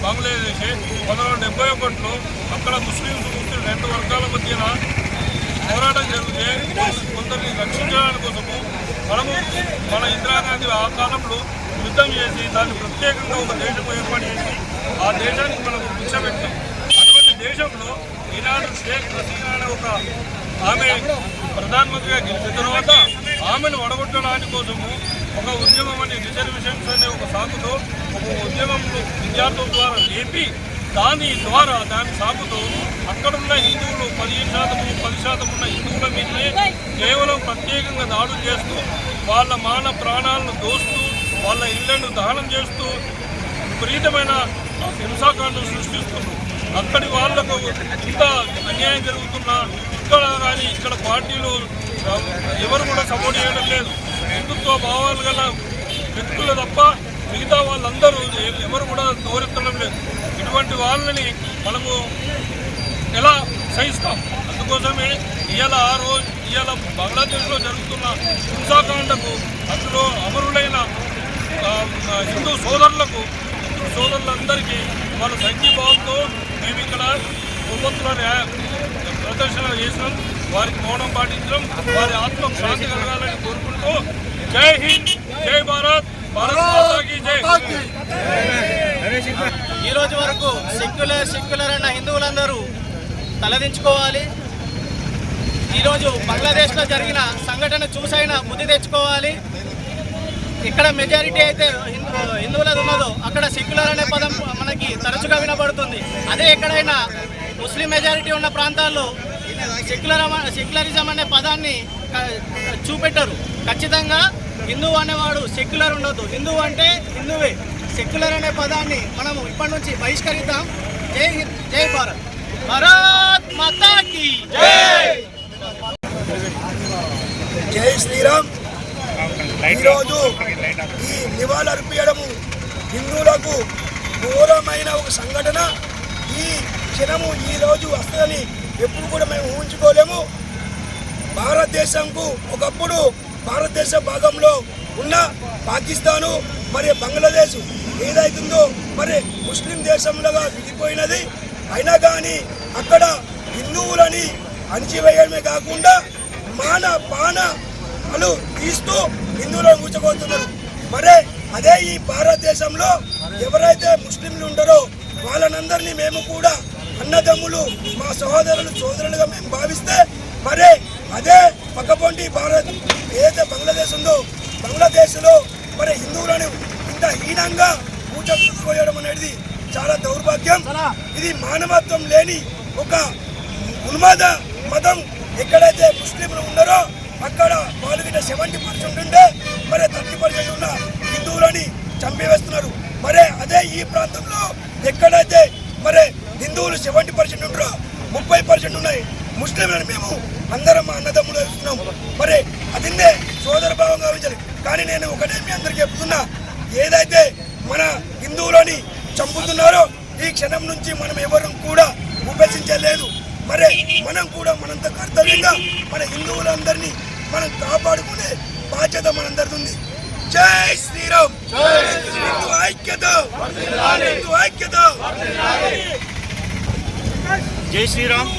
బంగ్లాదేశ్ 1971లో అక్కడ ముస్లింస్ రెండు వర్గాల మధ్యన పోరాటం జరిగితే కొందరిని రక్షించడానికి కోసము మన ఇందిరాగాంధీ ఆ కాలంలో యుద్ధం చేసి దాన్ని ప్రత్యేకంగా ఒక దేశం ఏర్పాటు చేసి ఆ దేశానికి మనకు భిక్ష పెట్టాం. అటువంటి దేశంలో ఈనాడు షేక్ హసీనా అనే ఒక ఆమె ప్రధానమంత్రిగా గెలిచిన తర్వాత ఆమెను వడగొట్టడానికి కోసము ఒక ఉద్యమం అని రిజర్వేషన్స్ అనే ఒక సాకుతో ఒక ఉద్యమంలో విద్యార్థుల ద్వారా లేపి దాని సాకుతో అక్కడున్న హిందువులు 10% ఉన్న హిందువుల మీదనే కేవలం ప్రత్యేకంగా దాడులు చేస్తూ వాళ్ళ మాన ప్రాణాలను దోస్తూ వాళ్ళ ఇళ్లను దహనం చేస్తూ విపరీతమైన హింసాకాండం సృష్టిస్తున్నారు. అక్కడి వాళ్లకు ఇంత అన్యాయం జరుగుతున్నా ఇక్కడ పార్టీలు ఎవరు కూడా సపోర్ట్ చేయడం లేదు. హిందుత్వ భావాలు గల వ్యక్తులు తప్ప మిగతా వాళ్ళందరూ ఎవరు కూడా తోరెత్తడం లేదు. ఇటువంటి వాళ్ళని మనము ఎలా సహిస్తాం? అందుకోసమే ఇవాళ బంగ్లాదేశ్లో జరుగుతున్న హింసాకాండకు అందులో అమరులైన హిందూ సోదరులందరికీ వాళ్ళ సంఘీభావంతో మేము ఇక్కడ కొవ్వొత్తుల ప్రదర్శన చేసినాం. వారికి మౌనం పాటించడం, వారి ఆత్మకు శాంతి కలగాలని కోరుకుంటూ జై హింద్, జై భారత్, భారత్ మాతాకి జై. ఈ రోజు వరకు సెక్యులర్ అన్న హిందువులందరూ తలదించుకోవాలి. ఈరోజు బంగ్లాదేశ్లో జరిగిన సంఘటన చూసైనా బుద్ధి తెచ్చుకోవాలి. ఇక్కడ మెజారిటీ అయితే హిందువులది ఉన్నదో అక్కడ సెక్యులర్ అనే పదం మనకి తరచుగా వినబడుతుంది. అదే ఎక్కడైనా ముస్లిం మెజారిటీ ఉన్న ప్రాంతాల్లో సెక్యులరిజం అనే పదాన్ని చూపెట్టరు. ఖచ్చితంగా హిందువు అనేవాడు సెక్యులర్ ఉండదు. హిందువు అంటే హిందువే. సెక్యులర్ అనే పదాన్ని మనము ఇప్పటి నుంచి బహిష్కరిద్దాం. జై హింద్, జై భారత్, భారత్ మాతాకి జై. జై శ్రీరామ్. ఈరోజు ఈ నివాళులర్పించడము హిందువులకు ఘోరమైన ఒక సంఘటన. ఈ క్షణము ఈరోజు వస్తుందని ఎప్పుడు కూడా మేము ఊహించుకోలేము. భారతదేశంకు ఒకప్పుడు భారతదేశ భాగంలో ఉన్న పాకిస్తాను మరి బంగ్లాదేశ్ ఏదైతుందో మరి ముస్లిం దేశంలోగా విడిపోయినది. అయినా కానీ అక్కడ హిందువులని అణిచివేయడమే కాకుండా పానాలు తీస్తూ హిందువులను కూర్చోబోతున్నారు. మరి అదే ఈ భారతదేశంలో ఎవరైతే ముస్లింలు ఉంటారో వాళ్ళనందరినీ మేము కూడా అన్నదమ్ములు, మా సోదరులుగా మేము భావిస్తే మరి అదే పక్కపొంటి భారత్ ఏదైతే బంగ్లాదేశ్ ఉందో బంగ్లాదేశ్లో మరి హిందువులను ఇంత హీనంగా కూర్చోపోయడం అనేది చాలా దౌర్భాగ్యం. ఇది మానవత్వం లేని ఒక ఉన్మాద మతం. ఎక్కడైతే ముస్లింలు ఉన్నారో అక్కడ వాళ్ళు 70% ఉండే మరి 30% ఉన్న హిందువులని చంపివేస్తున్నారు. మరి అదే ఈ ప్రాంతంలో ఎక్కడైతే మరి హిందువులు 70% ఉంటారో 30% ఉన్నాయి. ముస్లింలను మేము అందరం మా అన్నదమ్ములు ఇస్తున్నాం. మరి అదిన్నే సోదర భావంగా ఉంచాలి. కానీ నేను ఒకటే మీ అందరికీ చెప్తున్నా, ఏదైతే మన హిందువులని చంపుతున్నారో ఈ క్షణం నుంచి మనం ఎవరు కూడా ఉపేక్షించలేదు. మరి మనం కూడా మనంత కర్తవ్యంగా మన హిందువులందరినీ మనం కాపాడుకునే బాధ్యత మనందరిది ఉంది. జై శ్రీరామ్, హిందూ ఐక్యత, హిందూ ఐక్యత. జై శ్రీరామ్.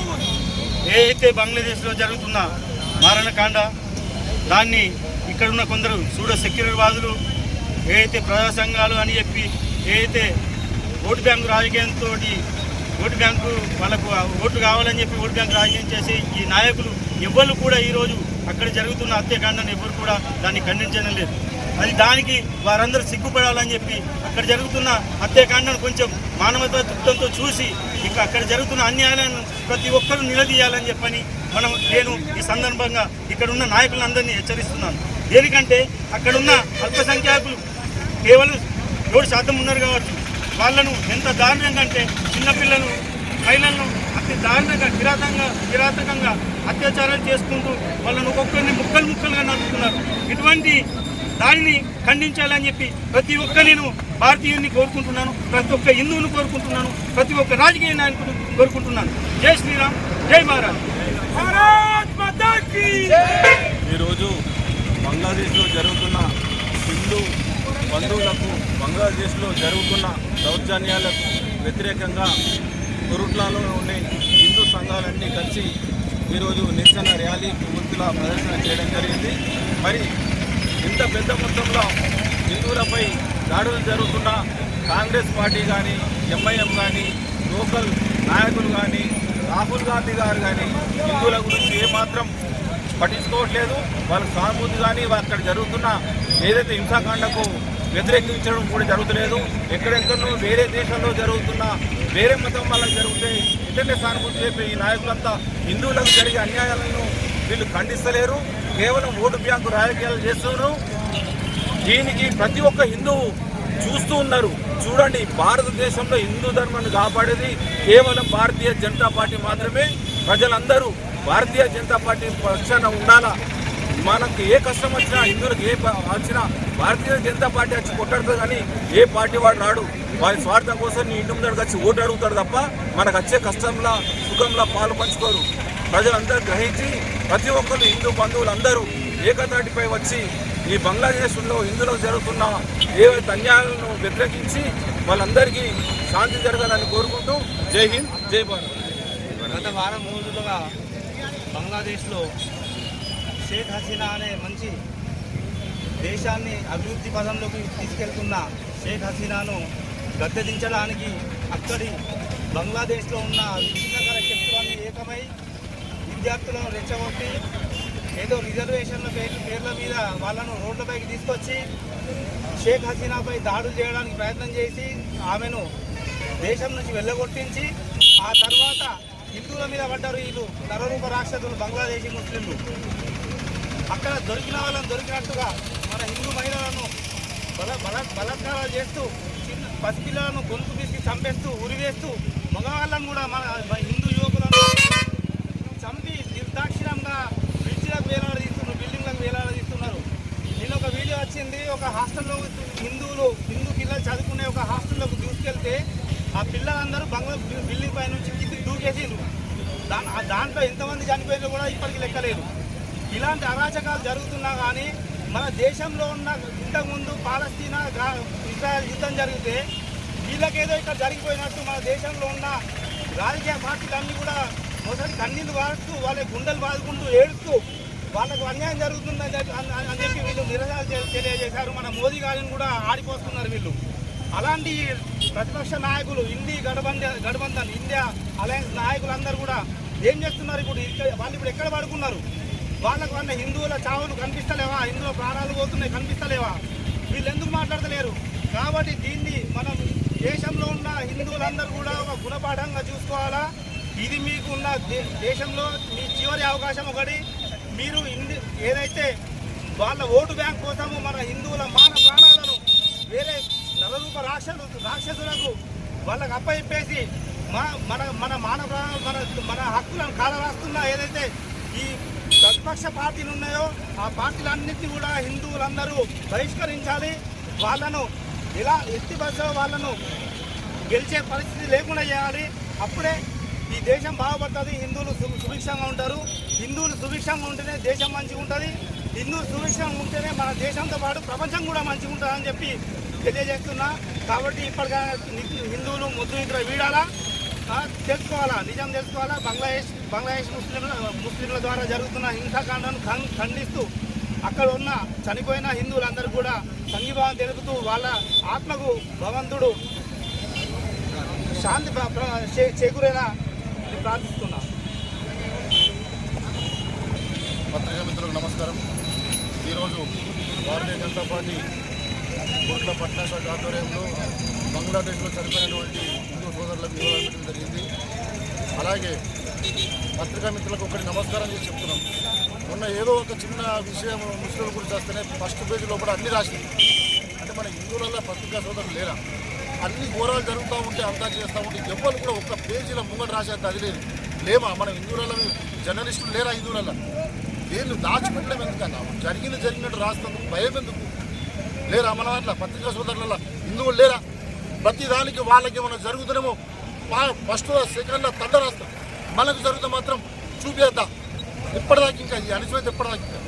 ఏదైతే బంగ్లాదేశ్లో జరుగుతున్న మారణకాండ, దాన్ని ఇక్కడున్న కొందరు సెక్యులర్ వాదులు ఏదైతే ప్రజా సంఘాలు అని చెప్పి ఏదైతే ఓటు బ్యాంకు రాజకీయంతో ఓటు బ్యాంకు వాళ్ళకు ఓట్లు కావాలని చెప్పి ఓటు బ్యాంకు రాజకీయం చేసి ఈ నాయకులు ఎవ్వరు కూడా ఈరోజు అక్కడ జరుగుతున్న హత్యాకాండాన్ని ఎవ్వరు కూడా దాన్ని ఖండించడం లేదు. అది దానికి వారందరూ సిగ్గుపడాలని చెప్పి అక్కడ జరుగుతున్న హత్యాకాండను కొంచెం మానవతా దృక్పథంతో చూసి ఇక అక్కడ జరుగుతున్న అన్యాయాలను ప్రతి ఒక్కరూ నిలదీయాలని చెప్పని నేను ఈ సందర్భంగా ఇక్కడున్న నాయకులందరినీ హెచ్చరిస్తున్నాను. దేనికంటే అక్కడున్న అల్పసంఖ్యాకులు కేవలం 7% ఉన్నారు కావచ్చు. వాళ్ళను ఎంత దారుణంగా అంటే చిన్నపిల్లలు, మహిళలను అతి దారుణంగా కిరాతకంగా అత్యాచారాలు చేసుకుంటూ వాళ్ళను ఒక్కొక్కరిని ముక్కలుగా నడుపుతున్నారు. ఇటువంటి దానిని ఖండించాలని చెప్పి ప్రతి ఒక్క నేను భారతీయుని కోరుకుంటున్నాను, ప్రతి ఒక్క హిందువుని కోరుకుంటున్నాను, ప్రతి ఒక్క రాజకీయ నాయకుడు కోరుకుంటున్నాను. జై శ్రీరామ్, జై భారత్. ఈరోజు బంగ్లాదేశ్లో జరుగుతున్న హిందూ బంధువులకు, బంగ్లాదేశ్లో జరుగుతున్న దౌర్జన్యాలకు వ్యతిరేకంగా కొరుట్లాలో ఉండే హిందూ సంఘాలన్నీ కలిసి ఈరోజు నిరసన ర్యాలీ పూర్తిల ప్రదర్శన చేయడం జరిగింది. మరి ఇంత పెద్ద మొత్తంలో హిందువులపై దాడులు జరుగుతున్న కాంగ్రెస్ పార్టీ కానీ, ఎంఐఎం కానీ, లోకల్ నాయకులు కానీ, రాహుల్ గాంధీ గారు కానీ హిందువుల గురించి ఏమాత్రం పట్టించుకోవట్లేదు. వాళ్ళకి సానుభూతి కానీ అక్కడ జరుగుతున్న ఏదైతే హింసాకాండకు వ్యతిరేకించడం కూడా జరుగుతలేదు. ఎక్కడెక్కడో వేరే దేశాల్లో జరుగుతున్న వేరే మతం వల్ల జరిగితే వెంటనే సానుభూతి చెప్పి ఈ నాయకులంతా హిందువులకు జరిగే అన్యాయాలను వీళ్ళు ఖండిస్తలేరు. కేవలం ఓటు బ్యాంకు రాజకీయాలు చేస్తున్నారు. దీనికి ప్రతి ఒక్క హిందువు చూస్తూ ఉన్నారు. చూడండి, భారతదేశంలో హిందూ ధర్మాన్ని కాపాడేది కేవలం భారతీయ జనతా పార్టీ మాత్రమే. ప్రజలందరూ భారతీయ జనతా పార్టీ పక్షాన ఉండాలా. మనకు ఏ కష్టం వచ్చినా, హిందువులకు ఏ వచ్చినా భారతీయ జనతా పార్టీ వచ్చి కొట్టాడుతుంది. కానీ ఏ పార్టీ వాడు రాడు. వారి స్వార్థం కోసం నీ ఇంటి ముందరికి వచ్చి ఓటు అడుగుతాడు తప్ప మనకు వచ్చే కష్టంలో సుఖంలో పాలు పంచుకోరు. ప్రజలందరూ గ్రహించి ప్రతి ఒక్కరు హిందూ బంధువులందరూ ఏకతాటిపై వచ్చి ఈ బంగ్లాదేశ్లో హిందువులకు జరుగుతున్న ఏవైతే అన్యాయాలను వ్యతిరేకించి వాళ్ళందరికీ శాంతి జరగాలని కోరుకుంటూ జై హింద్, జై భారత్. గత వారం రోజులుగా బంగ్లాదేశ్లో షేక్ హసీనా అనే మంచి దేశాన్ని అభివృద్ధి పదంలోకి తీసుకెళ్తున్న షేక్ హసీనాను గద్దెదించడానికి అక్కడి బంగ్లాదేశ్లో ఉన్న విచ్ఛిన్నకర శక్తులన్నీ ఏకమై విద్యార్థులను రెచ్చగొట్టి ఏదో రిజర్వేషన్ల పేర్ల మీద వాళ్ళను రోడ్లపైకి తీసుకొచ్చి షేక్ హసీనాపై దాడులు చేయడానికి ప్రయత్నం చేసి ఆమెను దేశం నుంచి వెళ్ళగొట్టించి ఆ తర్వాత హిందువుల మీద పడ్డారు వీళ్ళు నరరూప రాక్షసులు బంగ్లాదేశీ ముస్లింలు. అక్కడ దొరికిన వాళ్ళని దొరికినట్టుగా మన హిందూ మహిళలను బలాత్కారాలు చేస్తూ పసిపిల్లలను గొంతు తీసి చంపేస్తూ ఉరివేస్తూ మగవాళ్ళను కూడా మన హిందూ యువకులను చంపి నిర్దాక్షిణంగా బ్రిడ్జిలకు వేలాడదీస్తున్నారు, బిల్డింగ్లకు వేలాడదీస్తున్నారు. నేను ఒక వీడియో వచ్చింది, ఒక హాస్టల్లో హిందూ పిల్లలు చదువుకునే ఒక హాస్టల్లోకి దూసుకెళ్తే ఆ పిల్లలందరూ బిల్డింగ్ పై నుంచి కిందికి దూకేసిండ్రు. దాంట్లో ఎంతమంది చనిపోయారో కూడా ఇప్పటికీ లెక్కలేదు. ఇలాంటి అరాచకాలు జరుగుతున్నా కానీ మన దేశంలో ఉన్న ఇంతకుముందు పాలస్తీనా ఇజ్రాయెల్ యుద్ధం జరిగితే వీళ్ళకేదో ఇక్కడ జరిగిపోయినట్టు మన దేశంలో ఉన్న రాజకీయ పార్టీలన్నీ కూడా మొదటి కన్నీళ్ళు వాడుతూ వాళ్ళ గుండెలు బాదుకుంటూ ఏడుస్తూ వాళ్ళకు అన్యాయం జరుగుతుందని అని చెప్పి వీళ్ళు నిరసన తెలియజేశారు. మన మోదీ గారిని కూడా ఆడిపోతున్నారు వీళ్ళు. అలాంటి ప్రతిపక్ష నాయకులు గఠబంధన్ ఇండియా అలయన్స్ నాయకులందరూ కూడా ఏం చేస్తున్నారు? వాళ్ళు ఇప్పుడు ఎక్కడ పడుకున్నారు? వాళ్ళకు అన్న హిందువుల చావులు కనిపిస్తలేవా? హిందువుల ప్రాణాలు పోతున్నాయి కనిపిస్తలేవా? వీళ్ళు ఎందుకు మాట్లాడతలేరు? కాబట్టి దీన్ని మనం దేశంలో ఉన్న హిందువులందరూ కూడా ఒక గుణపాఠంగా చూసుకోవాలా. ఇది మీకు ఉన్న దేశంలో మీ చివరి అవకాశం ఒకటి. మీరు ఏదైతే వాళ్ళ ఓటు బ్యాంక్ కోసము మన హిందువుల మాన ప్రాణాలను వేరే నరరూప రాక్షసులకు వాళ్ళకు అప్పచెప్పేసి మన మానవ మన హక్కులను కాలరాస్తున్న ఏదైతే ఈ ప్రతిపక్ష పార్టీలు ఉన్నాయో ఆ పార్టీలన్నింటినీ కూడా హిందువులందరూ బహిష్కరించాలి. వాళ్ళను ఇలా ఎత్తి బస్సు వాళ్ళను గెలిచే పరిస్థితి లేకుండా చేయాలి. అప్పుడే ఈ దేశం బాగుపడుతుంది. హిందువులు సుభిక్షంగా ఉంటారు. హిందువులు సుభిక్షంగా ఉంటేనే దేశం మంచిగా ఉంటుంది. హిందువులు సుభిక్షంగా ఉంటేనే మన దేశంతో పాటు ప్రపంచం కూడా మంచిగా ఉంటుందని చెప్పి తెలియజేస్తున్నా. కాబట్టి ఇప్పటికైనా హిందువులు ముద్దు నిద్ర వీడాలా, తెలుసుకోవాలా, నిజం తెలుసుకోవాలా. బంగ్లాదేశ్ ముస్లింల ద్వారా జరుగుతున్న హింసాకాండను ఖండిస్తూ అక్కడ ఉన్న చనిపోయిన హిందువులందరూ కూడా సంఘీభావం తెలుపుతూ వాళ్ళ ఆత్మకు భగవంతుడు శాంతి చేకూరేలా ప్రార్థిస్తున్నా. పత్రికా మిత్రులకు నమస్కారం. ఈరోజు భారతీయ జనతా పార్టీ కోట్ల పట్టణ శాఖ ఆధ్వర్యంలో బంగ్లాదేశ్లో చనిపోయినటువంటి హిందూ సోదరులకు నివాళులర్పించడం జరిగింది. అలాగే పత్రికా మిత్రులకు ఒకటి నమస్కారం చేసి చెప్తున్నాం. మొన్న ఏదో ఒక చిన్న విషయం ముస్లింల గురించి వస్తేనే ఫస్ట్ పేజీ లోపల అన్ని రాసింది. అంటే మన హిందువులలో పత్రికా సోదరులు లేరా? అన్ని ఘోరాలు జరుగుతూ ఉంటే అంతా చేస్తూ ఉంటే ఎవ్వరు కూడా ఒక్క పేజీలో ముంగట రాసేంత అది లేదు. లేమా మన హిందువులలో జర్నలిస్టులు లేరా? హిందువులలో వీళ్ళు దాచిపెట్టడం ఎందుకన్నా? జరిగినట్టు రాస్తేందుకు భయం ఎందుకు లేరా? మన అట్లా పత్రికా సోదరులలో హిందువులు లేరా? ప్రతిదానికి వాళ్ళకి ఏమైనా జరుగుతుందేమో ఫస్ట్ సెకండ్లో తండ రాస్తాం. మనకు జరిగితే మాత్రం చూపేద్దాం. ఎప్పటిదాకా ఇంకా ఈ అనిశ్చిత ఎప్పటిదాకా ఇంకా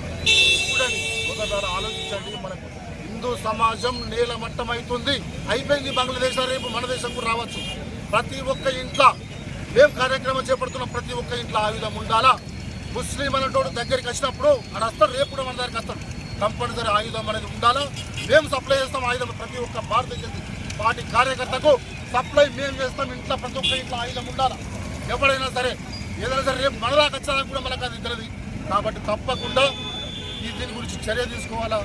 చూడండి. సోదరులారా ఆలోచించండి. మనకు హిందూ సమాజం నేలమట్టం అవుతుంది. అయిపోయింది బంగ్లాదేశ్. రేపు మన దేశం కూడా రావచ్చు. ప్రతి ఒక్క ఇంట్లో మేము కార్యక్రమం చేపడుతున్నాం. ప్రతి ఒక్క ఇంట్లో ఆయుధం ఉండాలా. ముస్లిం అనేటోడు దగ్గరికి వచ్చినప్పుడు అది వస్తాడు. రేపు కూడా మన దగ్గరికి వస్తాడు. కంపల్సరీ ఆయుధం అనేది ఉండాలా. మేము సప్లై చేస్తాం ఆయుధం. ప్రతి ఒక్క భారతీయ జనతా పార్టీ కార్యకర్తకు సప్లై మేము చేస్తాం. ఇంట్లో ప్రతి ఒక్క ఇంట్లో ఆయుధం ఉండాలా. ఎవరైనా సరే ఏదైనా సరే రేపు మన దాకా వచ్చేదానికి కూడా మనకు అది తెలియదు. కాబట్టి తప్పకుండా దీని గురించి చర్య తీసుకోవాలా.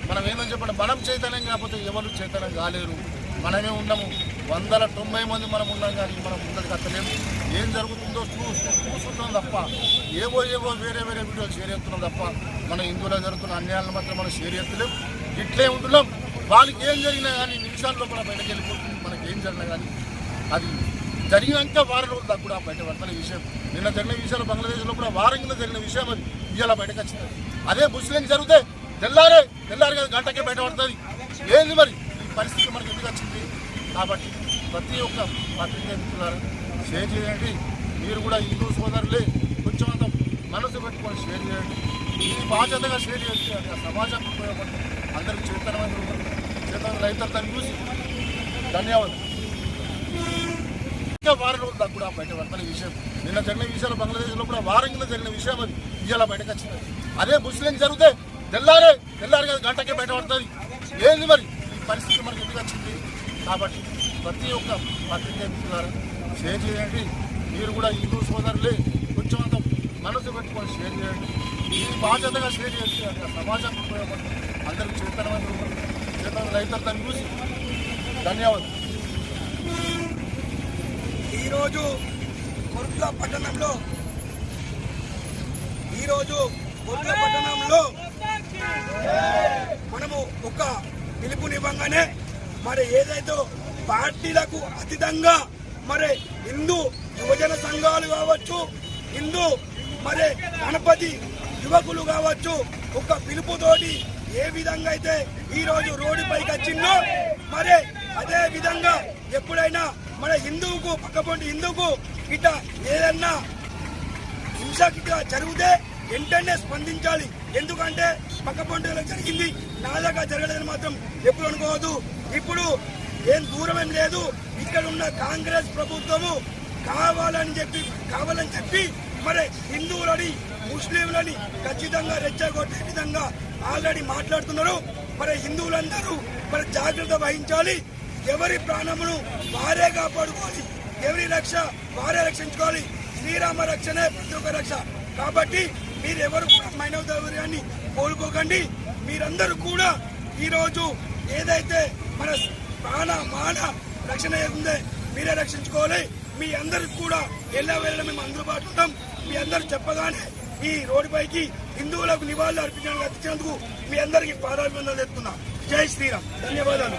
మనం ఏమని చెప్పండి, మనం చైతన్యం కాకపోతే ఎవరు చైతన్యం కాలేరు. మనమే ఉన్నాము. 190 మంది మనం ఉన్నాం. కానీ మనం ముందరికి అత్తలేము. ఏం జరుగుతుందో చూస్తున్నాం తప్ప ఏవో వేరే వీడియోలు షేర్ చేస్తున్నాం తప్ప మన హిందువులో జరుగుతున్న అన్యాయాలను మాత్రం మనం షేర్ చేస్తలేము. ఇట్లే ఉంటున్నాం. వాళ్ళకి ఏం జరిగినా కానీ నిమిషాల్లో కూడా బయటకు వెళ్ళిపోతుంది. మనకి ఏం జరిగినా కానీ అది జరిగినాక వారం రోజులు దాకా కూడా బయట పడుతున్న విషయం. నిన్న జరిగిన విషయాలు బంగ్లాదేశ్లో కూడా వారం కింద జరిగిన విషయం అది ఇవాళ బయటకు వచ్చింది. అదే ముస్లిం జరిగితే తెల్లారి కదా గంటకే బయటపడుతుంది. ఏంది మరి ఈ పరిస్థితి మనకి ఎందుకు వచ్చింది? కాబట్టి ప్రతి ఒక్క పత్రికా మిత్రులారా షేర్ చేయండి. మీరు కూడా హిందూ సోదరులే కొంచెం అంత మనసు పెట్టుకొని షేర్ చేయండి. ఈ బాధ్యతగా షేర్ చేస్తే అది సమాజానికి ఉపయోగపడుతుంది. అందరికి చేతనమైన రైతులు దాన్ని చూసి ధన్యవాదాలు. ఇంకా వారం రోజులు దాకా కూడా బయటపడుతున్న విషయం. నిన్న జరిగిన విషయాలు బంగ్లాదేశ్లో కూడా వారం కింద జరిగిన విషయం అది ఇవాళ బయటకు వచ్చింది. అదే ముస్లిం జరిగితే తెల్లారి కదా గంటకే బయటపడుతుంది. ఏంది మరి ఈ పరిస్థితి మనకి ఎందుకు వచ్చింది? కాబట్టి ప్రతి ఒక్క పత్రికా మిత్రులారా షేర్ చేయండి. మీరు కూడా హిందూ సోదరులే కొంచెం అంత మనసు పెట్టుకొని షేర్ చేయండి. ఈ బాధ్యతగా షేర్ చేస్తే అది సమాజానికి ఉపయోగపడుతుంది. అందరికి చేతనమైన రైతులు దాన్ని చూసి ధన్యవాదాలు. ఈరోజు కొర్ట్ల పట్టణంలో మనము ఒక పిలుపునివ్వంగానే మరి ఏదైతే పార్టీలకు అతీతంగా మరి హిందూ యువజన సంఘాలు కావచ్చు, హిందూ మరి గణపతి యువకులు కావచ్చు, ఒక పిలుపుతోటి ఏ విధంగా అయితే ఈరోజు రోడ్డుపైకి వచ్చిందో మరి అదే విధంగా ఎప్పుడైనా మన హిందువుకు పక్కపొంటి హిందువుకు ఇట ఏదన్నా హింసగా జరిగితే వెంటనే స్పందించాలి. ఎందుకంటే పక్కపొంటిలో జరిగింది నా దగ్గర జరగలేదని మాత్రం ఎప్పుడు అనుకోవద్దు. ఇప్పుడు ఏం దూరమేం లేదు. ఇక్కడ ఉన్న కాంగ్రెస్ ప్రభుత్వము కావాలని చెప్పి మరి హిందువులని ముస్లింలని ఖచ్చితంగా రెచ్చగొట్టే విధంగా ఆల్రెడీ మాట్లాడుతున్నారు. మరి హిందువులందరూ మరి జాగ్రత్త వహించాలి. ఎవరి ప్రాణమును వారే కాపాడుకోవాలి. ఎవరి రక్ష వారే రక్షించుకోవాలి. శ్రీరామ రక్షణే ప్రతి ఒక్క రక్ష. కాబట్టి మీరెవరు కూడా మైనవదాన్ని కోల్పోకండి. మీరందరూ కూడా ఈరోజు ఏదైతే మన ప్రాణ మాన రక్షణ ఉందే మీరే రక్షించుకోవాలి. మీ అందరికి కూడా వెళ్ళ మేము అందుబాటులో ఉంటాం. మీ అందరూ చెప్పగానే ఈ రోడ్డుపైకి హిందువులకు నివాళులు అర్పించడానికి మీ అందరికీ పాదాభివందనలు చెప్తున్నా. జై శ్రీరామ్. ధన్యవాదాలు.